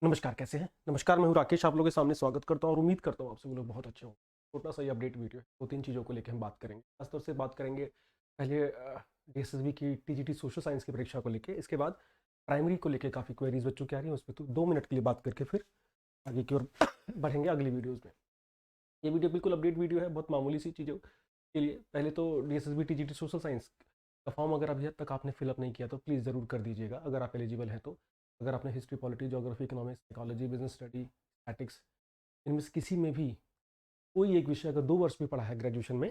नमस्कार, कैसे हैं? नमस्कार, मैं हूँ राकेश, आप लोगों के सामने स्वागत करता हूँ और उम्मीद करता हूँ आप सभी लोग बहुत अच्छे हों। छोटा सा ये अपडेट वीडियो है, 2-3 चीज़ों को लेके हम बात करेंगे। खास तौर से बात करेंगे पहले डीएसएसबी की टीजीटी सोशल साइंस की परीक्षा को लेके, इसके बाद प्राइमरी को लेके काफ़ी क्वेरीज बच्चों की आ रही हैं, उस पे तो 2 मिनट के लिए बात करके फिर आगे की ओर बढ़ेंगे अगली वीडियोज़ में। ये वीडियो बिल्कुल अपडेट वीडियो है, बहुत मामूली सी चीज़ों के लिए। पहले तो डीएसएसबी टीजीटी सोशल साइंस का फॉर्म अगर अभी तक आपने फिलअप नहीं किया तो प्लीज़ ज़रूर कर दीजिएगा अगर आप एलिजिबल हैं तो। अगर आपने history, polity, geography, economics, psychology, business study, statics, इनमें से किसी में भी कोई एक विषय अगर 2 वर्ष भी पढ़ा है ग्रेजुएशन में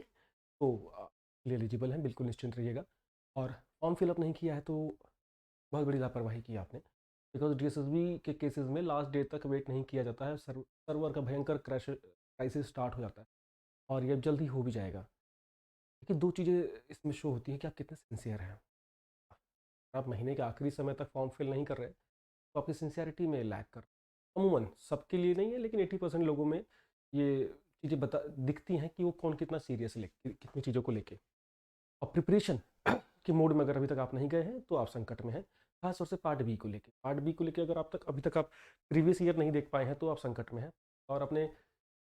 तो एलिजिबल हैं, बिल्कुल निश्चिंत रहिएगा। और फॉर्म फिलअप नहीं किया है तो बहुत बड़ी लापरवाही की आपने, बिकॉज डीएसएसबी के केसेस में लास्ट डेट तक वेट नहीं किया जाता है। सर्वर का भयंकर क्राइसिस स्टार्ट हो जाता है और ये अब जल्दी हो भी जाएगा। लेकिन 2 चीज़ें इसमें शो होती हैं कि आप कितने सिंसियर हैं। आप महीने के आखिरी समय तक फॉर्म फिल नहीं कर रहे तो आपकी सिंसियरिटी में लैग कर। अमूमन सबके लिए नहीं है लेकिन 80% लोगों में ये चीज़ें बता दिखती हैं कि वो कौन कितना सीरियस ले कितनी चीज़ों को लेके। और प्रिपरेशन के मोड में अगर अभी तक आप नहीं गए हैं तो आप संकट में हैं। खास तौर से पार्ट बी को लेके अगर आप तक अभी तक आप प्रीवियस ईयर नहीं देख पाए हैं तो आप संकट में हैं। और अपने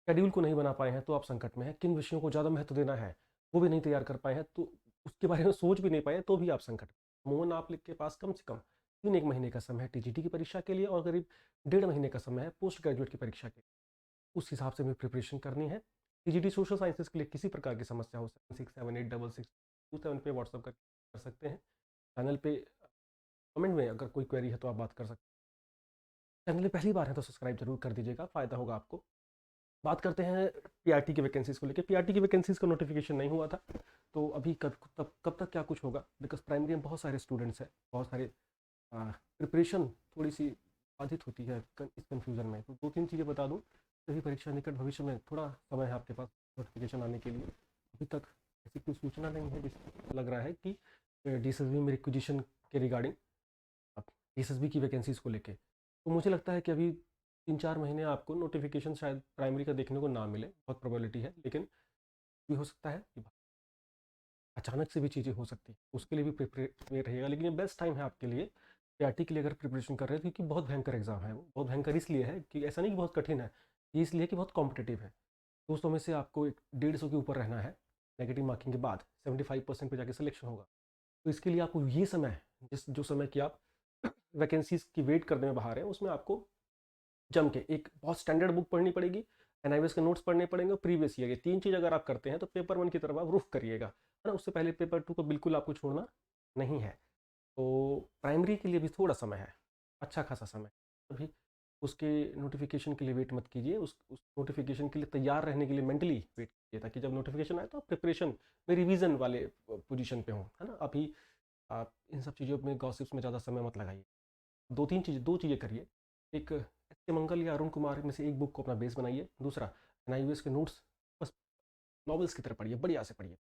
शेड्यूल को नहीं बना पाए हैं तो आप संकट में हैं। किन विषयों को ज़्यादा महत्व देना है वो भी नहीं तैयार कर पाए हैं तो उसके बारे में सोच भी नहीं पाए तो भी आप संकट में। अमूमन आप के पास कम से कम 3 एक महीने का समय है टीजीटी की परीक्षा के लिए और करीब 1.5 महीने का समय है पोस्ट ग्रेजुएट की परीक्षा के लिए। उस हिसाब से हमें प्रिपरेशन करनी है। टीजीटी सोशल साइंसेज के लिए किसी प्रकार की समस्या हो 76786627 पे व्हाट्सअप कर सकते हैं। चैनल पे कमेंट में अगर कोई क्वेरी है तो आप बात कर सकते हैं। चैनल में पहली बार है तो सब्सक्राइब जरूर कर दीजिएगा, फ़ायदा होगा आपको। बात करते हैं पीआरटी की वैकेंसीज़ को लेकर। पीआरटी की वैकेंसीज़ का नोटिफिकेशन नहीं हुआ था तो अभी कब तक क्या कुछ होगा, बिकॉज प्राइमरी में बहुत सारे स्टूडेंट्स हैं, बहुत सारे प्रिपरेशन थोड़ी सी बाधित होती है इस कन्फ्यूज़न में। तो 2-3 चीज़ें बता दूँ तभी परीक्षा निकट भविष्य में थोड़ा समय है आपके पास नोटिफिकेशन आने के लिए। अभी तक ऐसी कोई सूचना नहीं है जिससे लग रहा है कि डीएसएसबी में रिक्विजिशन के रिगार्डिंग डीएसएसबी की वैकेंसीज़ को लेके। तो मुझे लगता है कि अभी 3-4 महीने आपको नोटिफिकेशन शायद प्राइमरी का देखने को ना मिले, बहुत प्रोबेबिलिटी है। लेकिन भी हो सकता है कि अचानक से भी चीज़ें हो सकती हैं, उसके लिए भी प्रिपेयर रहिएगा। लेकिन ये बेस्ट टाइम है आपके लिए पीआरटी के लिए अगर प्रिपरेशन कर रहे हैं, क्योंकि बहुत भयंकर एग्जाम है वो। बहुत भयंकर इसलिए है कि ऐसा नहीं कि बहुत कठिन है, ये इसलिए कि बहुत कॉम्पिटिटिव है। 200 में से आपको 150 के ऊपर रहना है नेगेटिव मार्किंग के बाद, 75% पे जाके सिलेक्शन होगा। तो इसके लिए आपको ये समय, जिस जो समय की आप वैकेंसीज की वेट करने में बाहर हैं, उसमें आपको जम के एक बहुत स्टैंडर्ड बुक पढ़नी पड़ेगी, एनआईवीएस के नोट्स पढ़ने पड़ेंगे और प्रीवियस ईयर, ये 3 चीज़ अगर आप करते हैं तो पेपर 1 की तरफ आप रुख करिएगा, है ना। उससे पहले पेपर 2 को बिल्कुल आपको छोड़ना नहीं है। तो प्राइमरी के लिए भी थोड़ा समय है, अच्छा खासा समय। अभी उसके नोटिफिकेशन के लिए वेट मत कीजिए, उस नोटिफिकेशन के लिए तैयार रहने के लिए मेंटली वेट कीजिए, ताकि जब नोटिफिकेशन आए तो आप प्रिपरेशन में रिवीजन वाले पोजीशन पे हों, है ना। अभी आप इन सब चीज़ों में गॉसिप्स में ज़्यादा समय मत लगाइए। 2 चीज़ें करिए। एक एस के मंगल या अरुण कुमार में से एक बुक को अपना बेस बनाइए। दूसरा एनआईवीएस के नोट्स बस नॉवेल्स की तरह पढ़िए, बढ़िया से पढ़िए।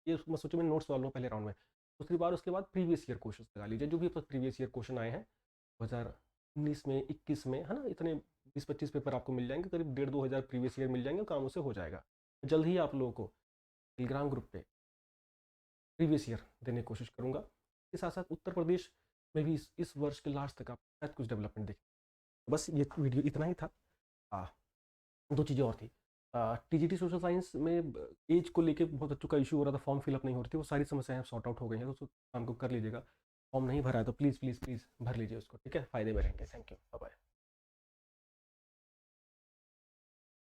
ये मत सोचिए मैं नोट्स डाल लूँ पहले राउंड में। दूसरी बार उसके बाद प्रीवियस ईयर क्वेश्चन लगा लीजिए, जो भी प्रीवियस ईयर क्वेश्चन आए हैं 2019 में, 21 में, है ना। इतने 20-25 पेपर आपको मिल जाएंगे, करीब 1,500-2,000 प्रीवियस ईयर मिल जाएंगे, काम उससे हो जाएगा। जल्द ही आप लोगों को टेलीग्राम ग्रुप पे प्रीवियस ईयर देने की कोशिश करूँगा। इसके साथ साथ उत्तर प्रदेश में भी इस वर्ष के लास्ट तक आप शायद कुछ डेवलपमेंट देखें। बस ये वीडियो इतना ही था। 2 चीज़ें और थी। टीजीटी सोशल साइंस में एज को लेके बहुत बच्चों का इशू हो रहा था, फॉर्म फिलअप नहीं हो रही थी, वो सारी समस्याएं सॉर्ट आउट हो गई हैं। तो उसको काम को कर लीजिएगा। फॉर्म नहीं भरा है तो प्लीज़ प्लीज़ प्लीज़ भर लीजिए उसको, ठीक है। फ़ायदे में रहेंगे। Thank you.